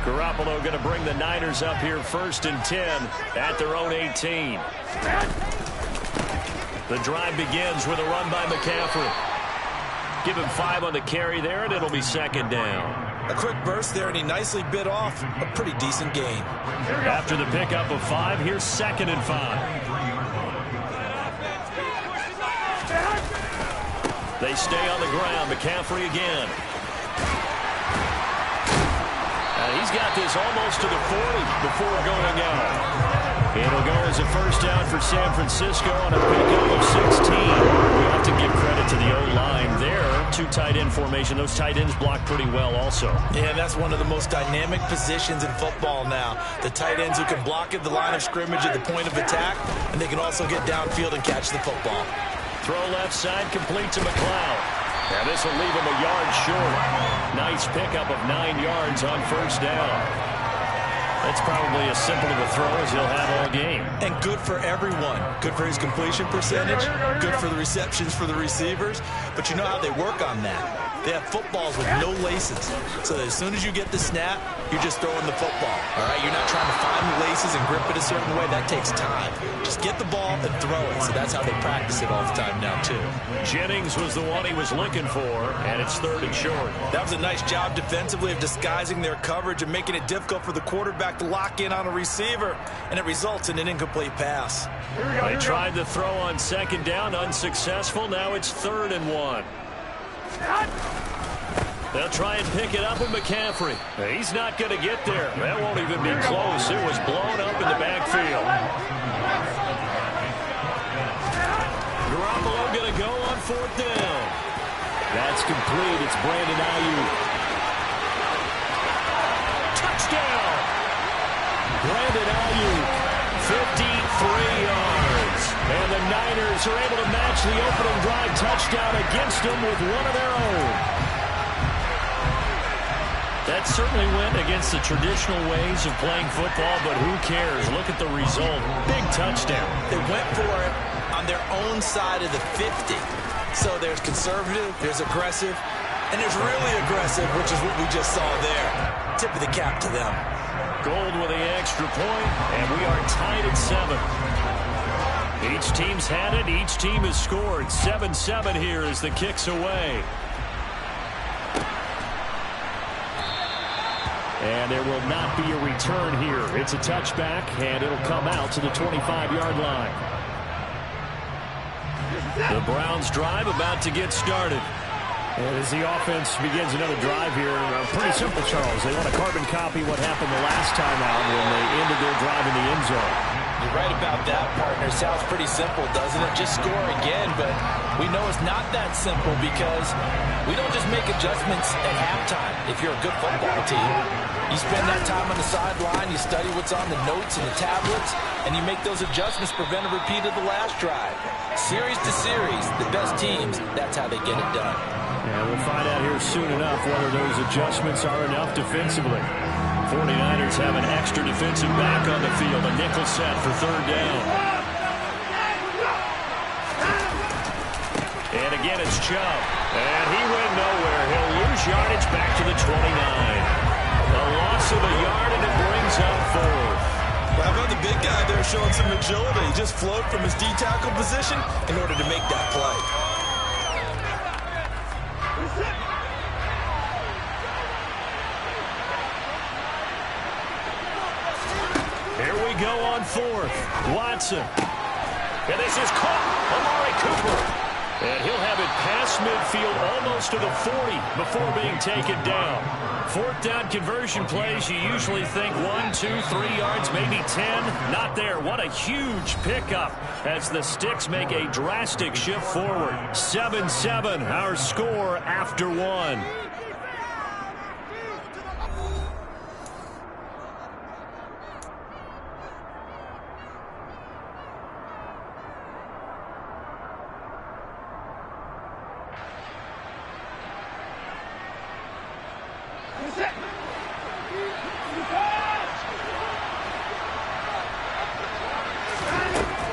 Garoppolo going to bring the Niners up here 1st and 10 at their own 18. The drive begins with a run by McCaffrey. Give him 5 on the carry there, and it'll be 2nd down. A quick burst there, and he nicely bit off a pretty decent gain. After the pickup of 5, here's 2nd and 5. They stay on the ground. McCaffrey again. He's got this almost to the 40 before going out. It'll go as a 1st down for San Francisco on a pickup of 16. We have to give credit to the O-line there. 2 tight end formation. Those tight ends block pretty well also. Yeah, that's one of the most dynamic positions in football now. The tight ends who can block at the line of scrimmage at the point of attack, and they can also get downfield and catch the football. Throw left side, complete to McLeod. Now this will leave him a yard short. Nice pickup of 9 yards on 1st down. That's probably as simple of a throw as he'll have all game. And good for everyone. Good for his completion percentage. Good for the receptions for the receivers. But you know how they work on that. They have footballs with no laces. So that as soon as you get the snap, you're just throwing the football. All right? You're not trying to find the laces and grip it a certain way. That takes time. Just get the ball and throw it. So that's how they practice it all the time now, too. Jennings was the one he was looking for, and it's 3rd and short. That was a nice job defensively of disguising their coverage and making it difficult for the quarterback to lock in on a receiver, and it results in an incomplete pass. They tried the throw on 2nd down, unsuccessful. Now it's 3rd and 1. They'll try and pick it up with McCaffrey. He's not going to get there. That won't even be close. It was blown up in the backfield. Garoppolo going to go on 4th down. That's complete. It's Brandon Ayuk. Touchdown! Brandon Ayuk, 53 yards. And the Niners are able to match the opening drive touchdown against them with one of their own. That certainly went against the traditional ways of playing football, but who cares? Look at the result. Big touchdown. They went for it on their own side of the 50. So there's conservative, there's aggressive, and there's really aggressive, which is what we just saw there. Tip of the cap to them. Gold with the extra point, and we are tied at 7. Each team's had it. Each team has scored. 7-7 here as the kick's away. And there will not be a return here. It's a touchback, and it'll come out to the 25-yard line. The Browns drive about to get started. And as the offense begins another drive here, pretty simple, Charles. They want to carbon copy what happened the last time out when they ended their drive in the end zone. You're right about that, partner. Sounds pretty simple, doesn't it? Just score again, but we know it's not that simple because we don't just make adjustments at halftime if you're a good football team. You spend that time on the sideline, you study what's on the notes and the tablets, and you make those adjustments, prevent a repeat of the last drive. Series to series, the best teams, that's how they get it done. Yeah, we'll find out here soon enough whether those adjustments are enough defensively. 49ers have an extra defensive back on the field, a nickel set for 3rd down. And again, it's Chubb. And he went nowhere. He'll lose yardage back to the 29. A loss of a yard, and it brings up 4th. How about the big guy there showing some agility? He just flowed from his D-tackle position in order to make that play. Here we go on 4th. Watson. And this is caught. Amari Cooper. And he'll have it past midfield almost to the 40 before being taken down. 4th down conversion plays, you usually think 1, 2, 3 yards, maybe 10. Not there. What a huge pickup as the Sticks make a drastic shift forward. 7-7, our score after 1.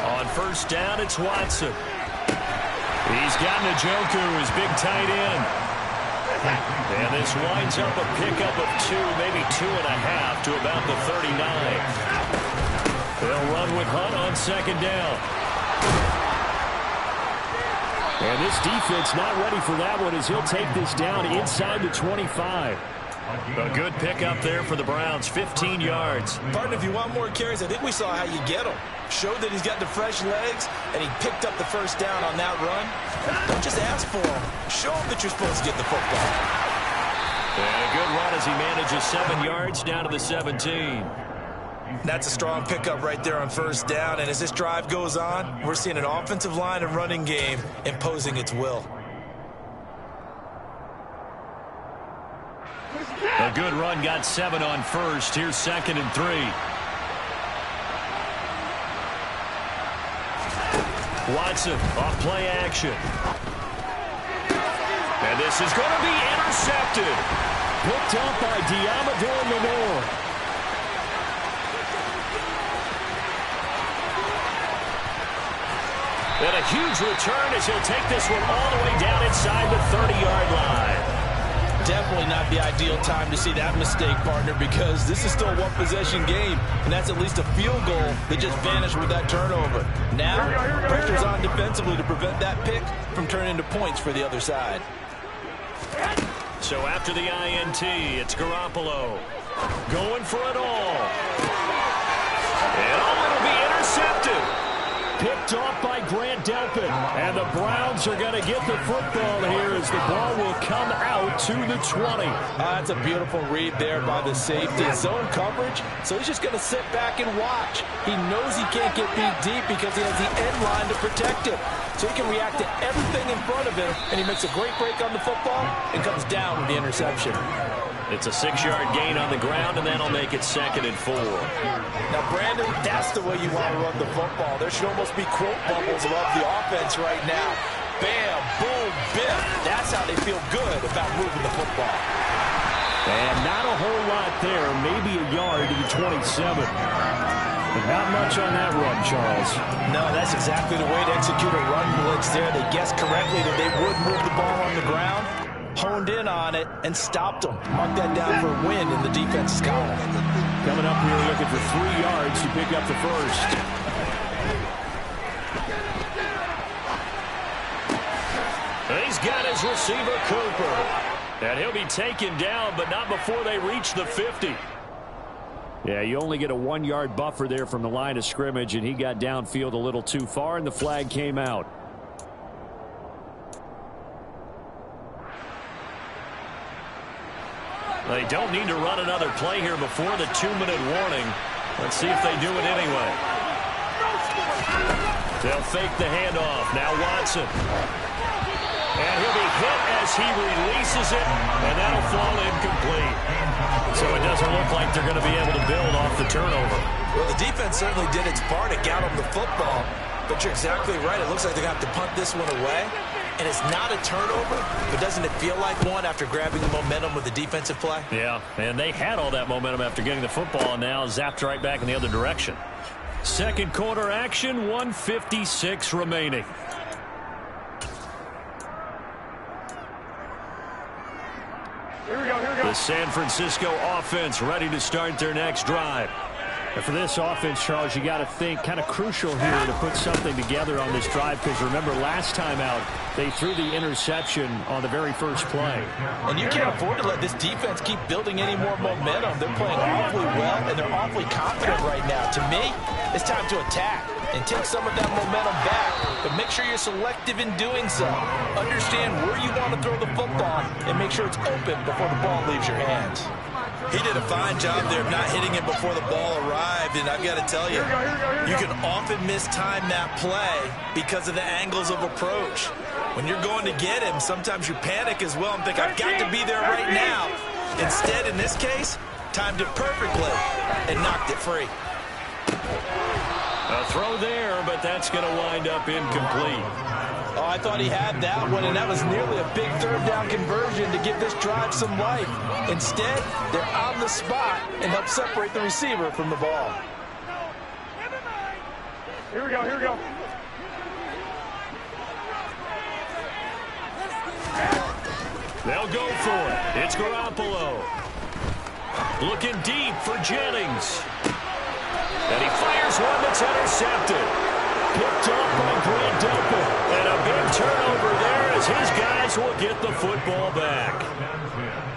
On 1st down, it's Watson. He's got Njoku, his big tight end. And this winds up a pickup of 2, maybe 2.5 to about the 39. They'll run with Hunt on second down. And this defense not ready for that one as he'll take this down inside the 25. A good pickup there for the Browns, 15 yards. Partner, if you want more carries, I think we saw how you get them. Showed that he's got the fresh legs, and he picked up the first down on that run. Don't just ask for him. Show him that you're supposed to get the football. And a good run as he manages 7 yards down to the 17. That's a strong pickup right there on first down, and as this drive goes on, we're seeing an offensive line and running game imposing its will. A good run, got 7 on first. Here's 2nd and 3. Watson off play action. And this is going to be intercepted. Picked up by Diamador Lenore. And a huge return as he'll take this one all the way down inside the 30-yard line. Definitely not the ideal time to see that mistake, partner, because this is still a one-possession game, and that's at least a field goal that just vanished with that turnover. Now, pressure's on defensively to prevent that pick from turning into points for the other side. So after the INT, it's Garoppolo going for it all. And it'll be intercepted. Picked off by Grant Delpit. And the Browns are going to get the football here as the ball will come out to the 20. That's a beautiful read there by the safety. Zone coverage, so he's just going to sit back and watch. He knows he can't get beat deep because he has the end line to protect him. So he can react to everything in front of him, and he makes a great break on the football and comes down with the interception. It's a 6-yard gain on the ground, and that'll make it 2nd and 4. Now, Brandon, that's the way you want to run the football. There should almost be quote bubbles above the offense right now. Bam, boom, biff. That's how they feel good about moving the football. And not a whole lot there, maybe a yard to the 27. But not much on that run, Charles. No, that's exactly the way to execute a run blitz there. They guessed correctly that they would move the ball on the ground, honed in on it, and stopped them. Mark that down for a win in the defense's column. Coming up here looking for 3 yards to pick up the first. He's got his receiver, Cooper. And he'll be taken down, but not before they reach the 50. Yeah, you only get a 1-yard buffer there from the line of scrimmage, and he got downfield a little too far, and the flag came out. They don't need to run another play here before the 2-minute warning. Let's see if they do it anyway. They'll fake the handoff. Now Watson. And he'll be hit as he releases it, and that'll fall incomplete. So it doesn't look like they're going to be able to build off the turnover. Well, the defense certainly did its part to get them the football. But you're exactly right. It looks like they're going to have to punt this one away. And it's not a turnover, but doesn't it feel like one after grabbing the momentum with the defensive play? Yeah, and they had all that momentum after getting the football, and now zapped right back in the other direction. Second quarter action, 1:56 remaining. The San Francisco offense ready to start their next drive. And for this offense, Charles, you got to think kind of crucial here to put something together on this drive, because remember last time out they threw the interception on the very first play. And you can't afford to let this defense keep building any more momentum. They're playing awfully well, and they're awfully confident right now. To me, it's time to attack and take some of that momentum back, but make sure you're selective in doing so. Understand where you want to throw the football and make sure it's open before the ball leaves your hands. He did a fine job there of not hitting it before the ball arrived, and I've got to tell you, you can often mistime that play because of the angles of approach. When you're going to get him, sometimes you panic as well and think, I've got to be there right now. Instead, in this case, timed it perfectly and knocked it free. A throw there, but that's going to wind up incomplete. Oh, I thought he had that one, and that was nearly a big third down conversion to give this drive some life. Instead, they're on the spot and help separate the receiver from the ball. Here we go, here we go. They'll go for it. It's Garoppolo. Looking deep for Jennings. And he fires one that's intercepted. Picked up by Grant Delpit. And a big turnover there as his guys will get the football back.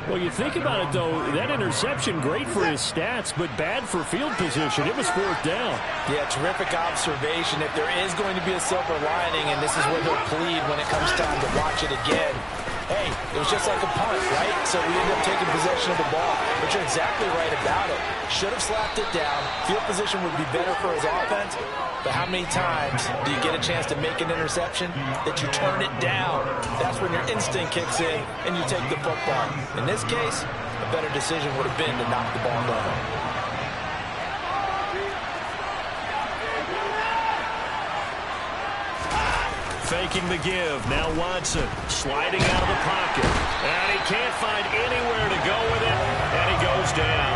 Well, you think about it, though, that interception, great for his stats, but bad for field position. It was fourth down. Yeah, terrific observation. If there is going to be a silver lining, and this is where they'll plead when it comes time to watch it again, hey, it was just like a punt, right? So we end up taking possession of the ball. But you're exactly right about it. Should have slapped it down. Field position would be better for his offense. But how many times do you get a chance to make an interception that you turn it down? That's when your instinct kicks in and you take the football. In this case, a better decision would have been to knock the ball down. Faking the give. Now Watson sliding out of the pocket. And he can't find anywhere to go with it. And he goes down.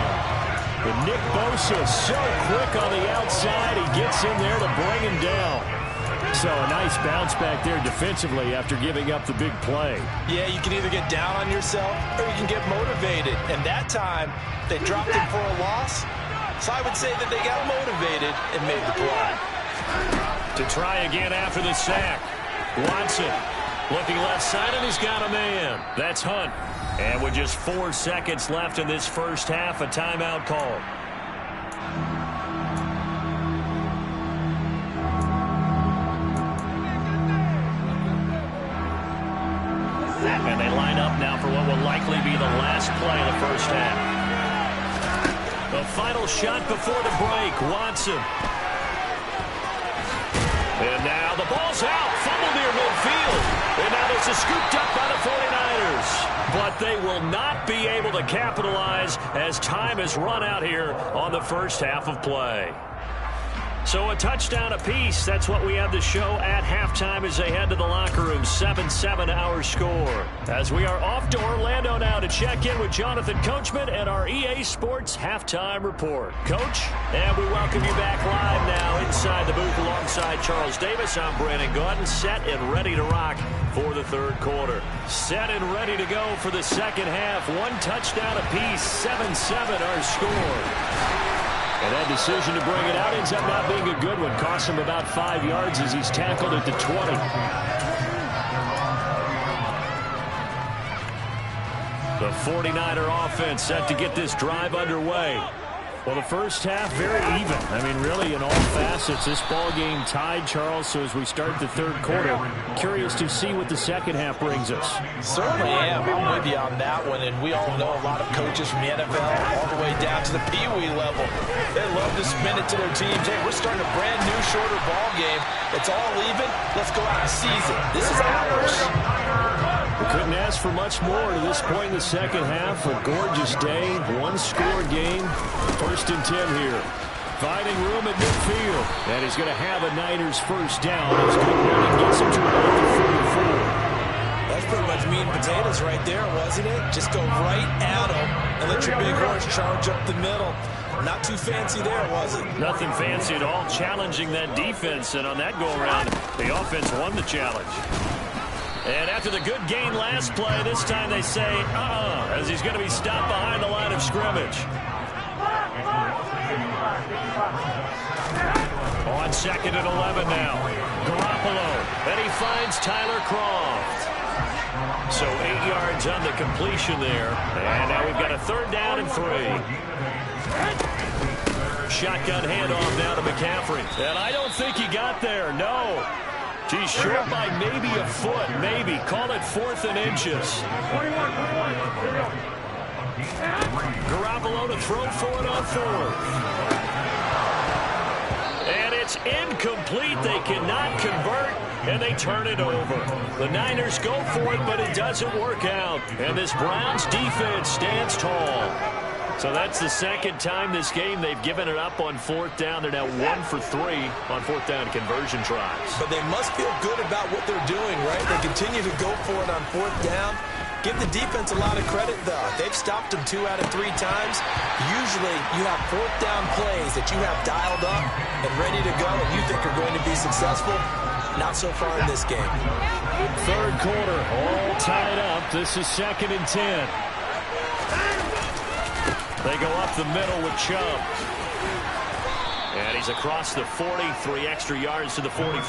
But Nick Bosa so quick on the outside. He gets in there to bring him down. So a nice bounce back there defensively after giving up the big play. Yeah, you can either get down on yourself or you can get motivated. And that time, they dropped him for a loss. So I would say that they got motivated and made the play. To try again after the sack. Watson looking left side, and he's got a man. That's Hunt. And with just 4 seconds left in this first half, a timeout called. And they line up now for what will likely be the last play of the first half. The final shot before the break, Watson. And now the ball's out, fumbled near midfield. And now this is scooped up by the 49ers. But they will not be able to capitalize as time has run out here on the first half of play. So a touchdown apiece. That's what we have to show at halftime as they head to the locker room. 7-7 our score. As we are off to Orlando now to check in with Jonathan Coachman and our EA Sports Halftime Report. Coach, and we welcome you back live now inside the booth alongside Charles Davis. I'm Brandon Gaudin, set and ready to rock for the third quarter. Set and ready to go for the second half. One touchdown apiece. 7-7 our score. And that decision to bring it out ends up not being a good one. Cost him about 5 yards as he's tackled at the 20. The 49er offense set to get this drive underway. Well, the first half, very even. I mean, really, in all facets, this ball game tied, Charles. So as we start the third quarter, curious to see what the second half brings us. Certainly am. I'm with you on that one. And we all know a lot of coaches from the NFL all the way down to the Pee-wee level. They love to spin it to their teams. Hey, we're starting a brand new, shorter ball game. It's all even. Let's go out and seize it. This is ours. We couldn't ask for much more to this point in the second half. A gorgeous day, one-score game. First and 10 here. Finding room at midfield. And he's going to have a Niners first down. It's good running. Gets him to about the 44. That's pretty much meat and potatoes right there, wasn't it? Just go right at him and let your big horse charge up the middle. Not too fancy there, was it? Nothing fancy at all. Challenging that defense. And on that go-around, the offense won the challenge. And after the good gain last play, this time they say, as he's going to be stopped behind the line of scrimmage. On second and 11 now. Garoppolo. And he finds Tyler Kroft. So 8 yards on the completion there. And now we've got a third down and 3. Shotgun handoff now to McCaffrey. And I don't think he got there. No. He's short by maybe a foot, maybe. Call it 4th and inches. Garoppolo to throw for it on 4th. And it's incomplete. They cannot convert, and they turn it over. The Niners go for it, but it doesn't work out. And this Browns defense stands tall. So that's the second time this game they've given it up on 4th down. They're now 1 for 3 on 4th down conversion tries. But they must feel good about what they're doing, right? They continue to go for it on 4th down. Give the defense a lot of credit, though. They've stopped them 2 out of 3 times. Usually, you have 4th down plays that you have dialed up and ready to go and you think are going to be successful. Not so far in this game. Third quarter, all tied up. This is 2nd and 10. They go up the middle with Chubb. And he's across the 40, 3 extra yards to the 43.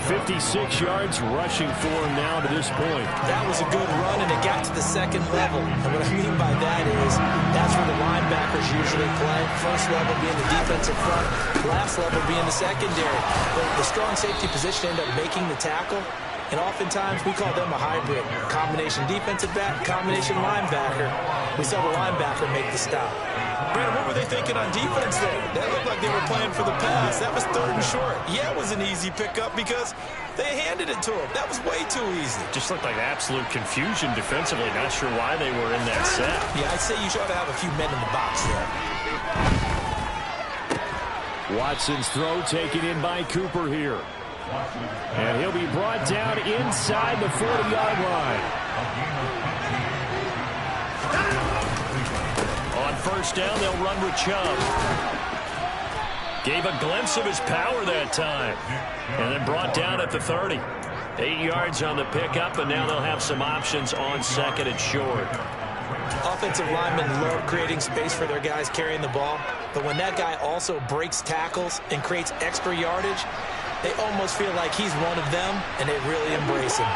56 yards rushing for him now to this point. That was a good run, and it got to the second level. And what I mean by that is that's where the linebackers usually play. First level being the defensive front, last level being the secondary. But the strong safety position ended up making the tackle. And oftentimes we call them a hybrid. Combination defensive back, combination linebacker. We saw the linebacker make the stop. Brandon, what were they thinking on defense there? That looked like they were playing for the pass. That was 3rd and short. Yeah, it was an easy pickup because they handed it to him. That was way too easy. Just looked like absolute confusion defensively. Not sure why they were in that set. Yeah, I'd say you should have a few men in the box there. Watson's throw taken in by Cooper here. And he'll be brought down inside the 40-yard line. On first down, they'll run with Chubb. Gave a glimpse of his power that time. And then brought down at the 30. 8 yards on the pickup, and now they'll have some options on 2nd and short. Offensive linemen love creating space for their guys carrying the ball. But when that guy also breaks tackles and creates extra yardage, they almost feel like he's one of them, and they really embrace him.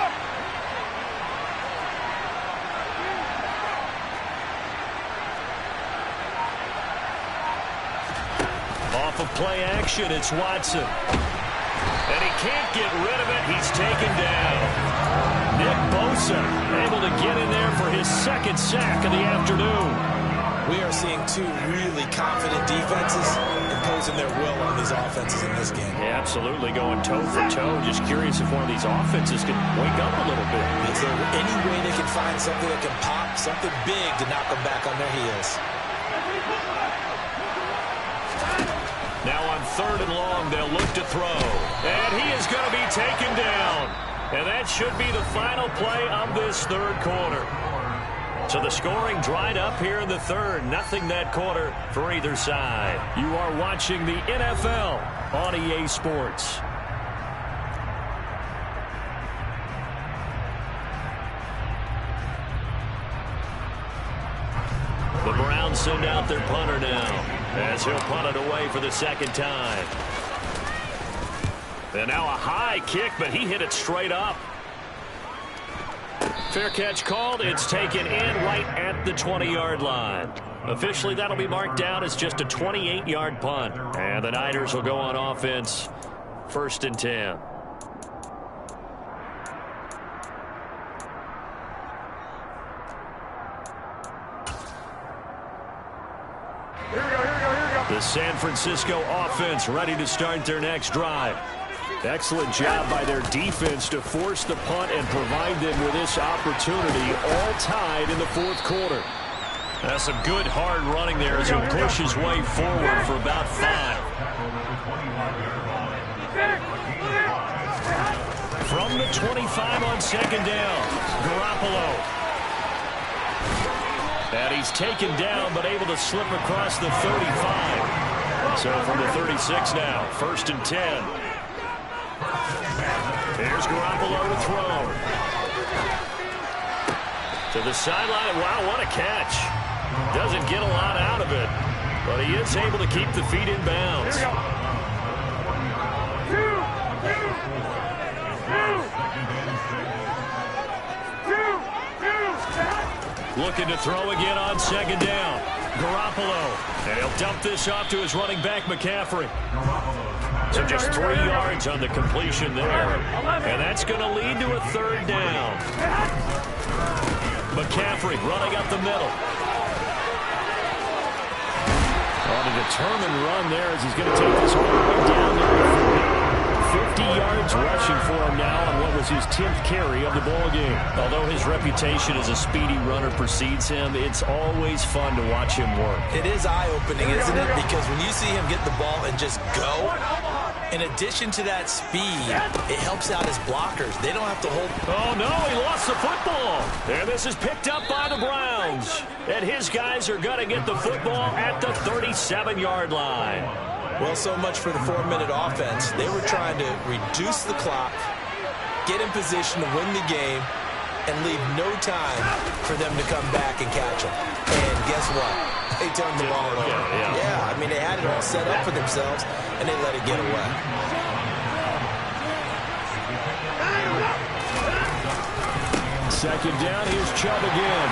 Off of play action, it's Watson. And he can't get rid of it. He's taken down. Nick Bosa able to get in there for his 2nd sack of the afternoon. We are seeing 2 really confident defenses imposing their will on these offenses in this game. Yeah, absolutely, going toe for toe. Just curious if one of these offenses can wake up a little bit. Is there any way they can find something that can pop, something big to knock them back on their heels? Now on 3rd and long, they'll look to throw. And he is going to be taken down. And that should be the final play of this 3rd quarter. So the scoring dried up here in the 3rd. Nothing that quarter for either side. You are watching the NFL on EA Sports. The Browns send out their punter now, as he'll punt it away for the 2nd time. And now a high kick, but he hit it straight up. Fair catch called. It's taken in right at the 20-yard line. Officially, that'll be marked down as just a 28-yard punt. And the Niners will go on offense. 1st and 10. The San Francisco offense ready to start their next drive. Excellent job by their defense to force the punt and provide them with this opportunity, all tied in the 4th quarter. That's some good hard running there as he'll push his way forward for about 5. From the 25 on 2nd down, Garoppolo. And he's taken down but able to slip across the 35. So from the 36 now, 1st and 10. Here's Garoppolo to throw. To the sideline. Wow, what a catch. Doesn't get a lot out of it, but he is able to keep the feet in bounds. Looking to throw again on 2nd down. Garoppolo. And he'll dump this off to his running back, McCaffrey. So just 3 yards on the completion there. And that's going to lead to a 3rd down. McCaffrey running up the middle. On a determined run there as he's going to take this all the way down there. 50 yards rushing for him now on what was his 10th carry of the ball game. Although his reputation as a speedy runner precedes him, it's always fun to watch him work. It is eye-opening, isn't it? Because when you see him get the ball and just go, in addition to that speed, it helps out his blockers. They don't have to hold. Oh, no, he lost the football. And this is picked up by the Browns. And his guys are going to get the football at the 37-yard line. Well, so much for the 4-minute offense. They were trying to reduce the clock, get in position to win the game, and leave no time for them to come back and catch them. And guess what? They turned the ball over. Yeah, I mean, they had it all set up for themselves, and they let it get away. Second down, here's Chubb again.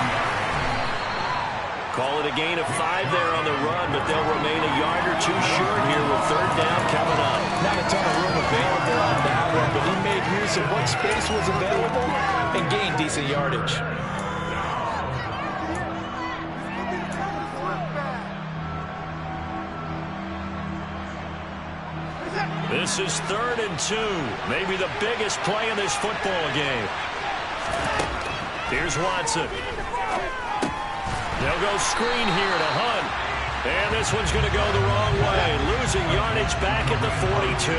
Call it a gain of 5 there on the run, but they'll remain a yard or two short here with third down coming up. Not a ton of room available on that one, but he made use of what space was available and gained decent yardage. This is 3rd and 2. Maybe the biggest play in this football game. Here's Watson. They'll go screen here to Hunt. And this one's going to go the wrong way. Losing yardage back at the 42.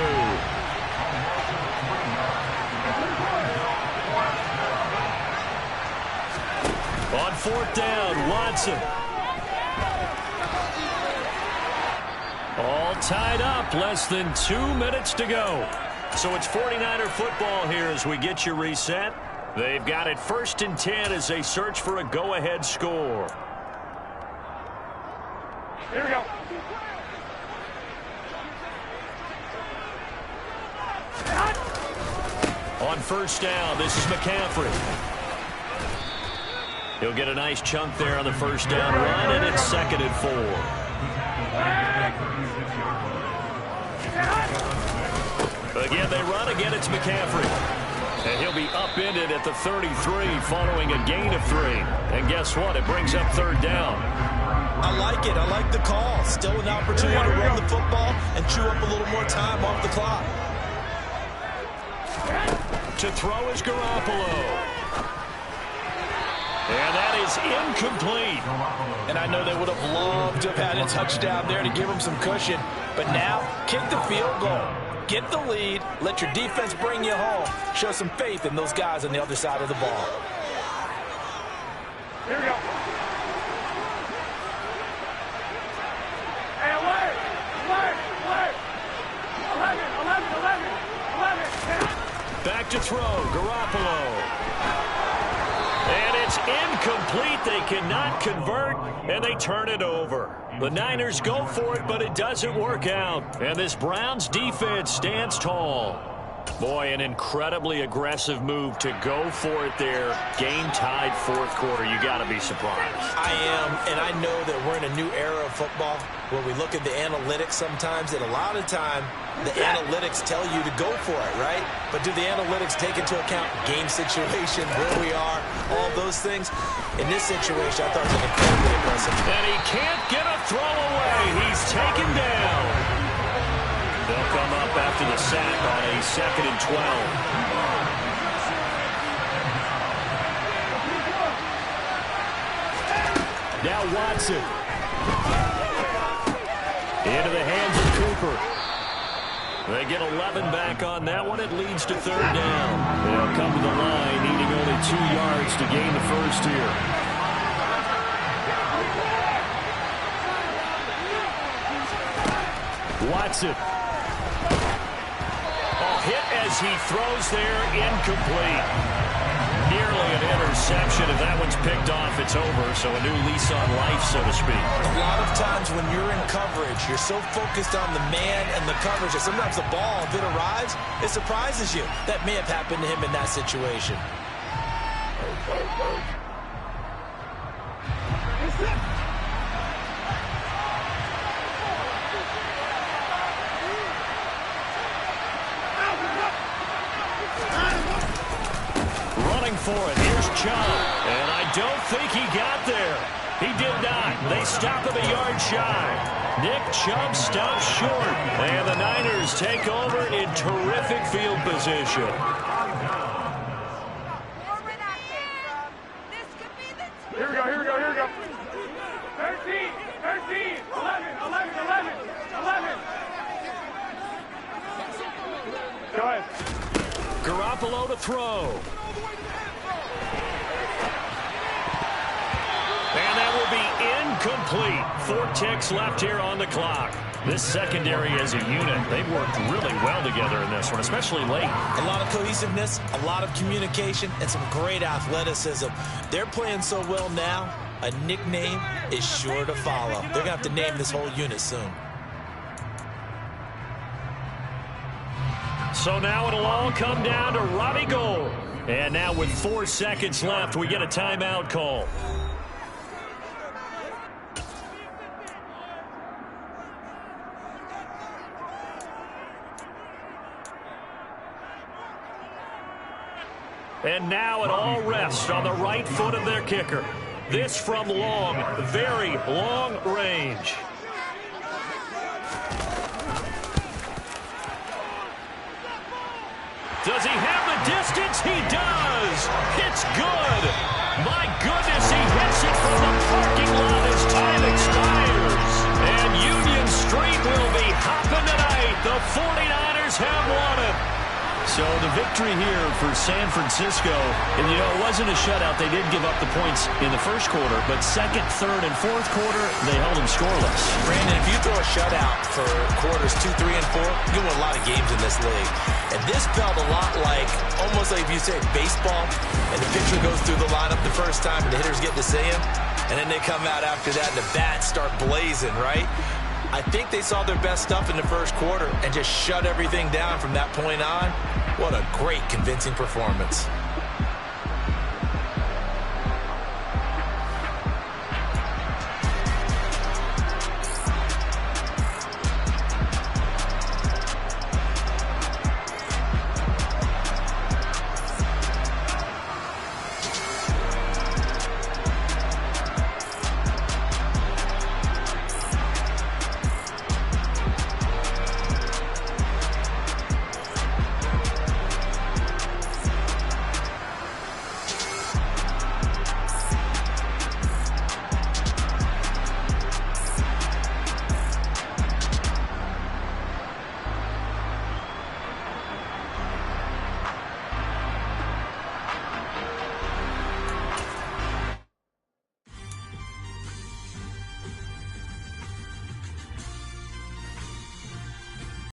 On 4th down, Watson. All tied up, less than 2 minutes to go. So it's 49er football here as we get you reset. They've got it 1st and 10 as they search for a go-ahead score. Here we go. On 1st down, this is McCaffrey. He'll get a nice chunk there on the 1st down run, and it's 2nd and 4. Again, they run. Again, it's McCaffrey. And he'll be upended at the 33 following a gain of 3. And guess what? It brings up 3rd down. I like it. I like the call. Still an opportunity to run the football and chew up a little more time off the clock. To throw is Garoppolo. And that is incomplete. And I know they would have loved to have had a touchdown there to give them some cushion. But now, kick the field goal. Get the lead. Let your defense bring you home. Show some faith in those guys on the other side of the ball. Here we go. Hey, alert! Alert! Alert! 11! Back to throw, Garoppolo. And it's incomplete. They cannot convert, and they turn it over. The Niners go for it, but it doesn't work out. And this Browns defense stands tall. Boy, an incredibly aggressive move to go for it there. Game-tied 4th quarter. You got to be surprised. I am, and I know that we're in a new era of football where we look at the analytics sometimes, and a lot of time the analytics tell you to go for it, right? But do the analytics take into account game situation, where we are, all those things? In this situation, I thought it was incredibly impressive. And he can't get a throw away. He's taken down. They'll come up after the sack on a 2nd and 12. Now Watson. Into the hands of Cooper. They get 11 back on that one. It leads to 3rd down. They'll come to the line, needing only 2 yards to gain the first here. Watson. Hit as he throws there, incomplete. Nearly an interception. If that one's picked off, it's over. So a new lease on life, so to speak. A lot of times when you're in coverage, you're so focused on the man and the coverage that sometimes the ball, if it arrives, it surprises you. That may have happened to him in that situation. For it. Here's Chubb. And I don't think he got there. He did not. They stop him a yard shy. Nick Chubb stops short. And the Niners take over in terrific field position. Here we go, here we go, here we go. 13, 13, 11, 11, 11, 11. Go ahead. Garoppolo to throw. And that will be incomplete. 4 ticks left here on the clock. This secondary as a unit, they've worked really well together in this one, especially late. A lot of cohesiveness, a lot of communication, and some great athleticism. They're playing so well now, a nickname is sure to follow. They're going to have to name this whole unit soon. So now it'll all come down to Robbie Gould. And now with 4 seconds left, we get a timeout call. And now it all rests on the right foot of their kicker. This from long, very long range. Does he have the distance? He does. It's good. My goodness, he hits it from the parking lot as time expires. And Union Street will be hopping tonight. The 49ers have won it. So the victory here for San Francisco, and you know, it wasn't a shutout. They did give up the points in the first quarter, but second, third, and fourth quarter, they held them scoreless. Brandon, if you throw a shutout for quarters 2, 3, and 4, you win a lot of games in this league. And this felt a lot like, almost like if you say baseball, and the pitcher goes through the lineup the first time, and the hitters get to see him, and then they come out after that, and the bats start blazing, right? I think they saw their best stuff in the first quarter and just shut everything down from that point on. What a great, convincing performance.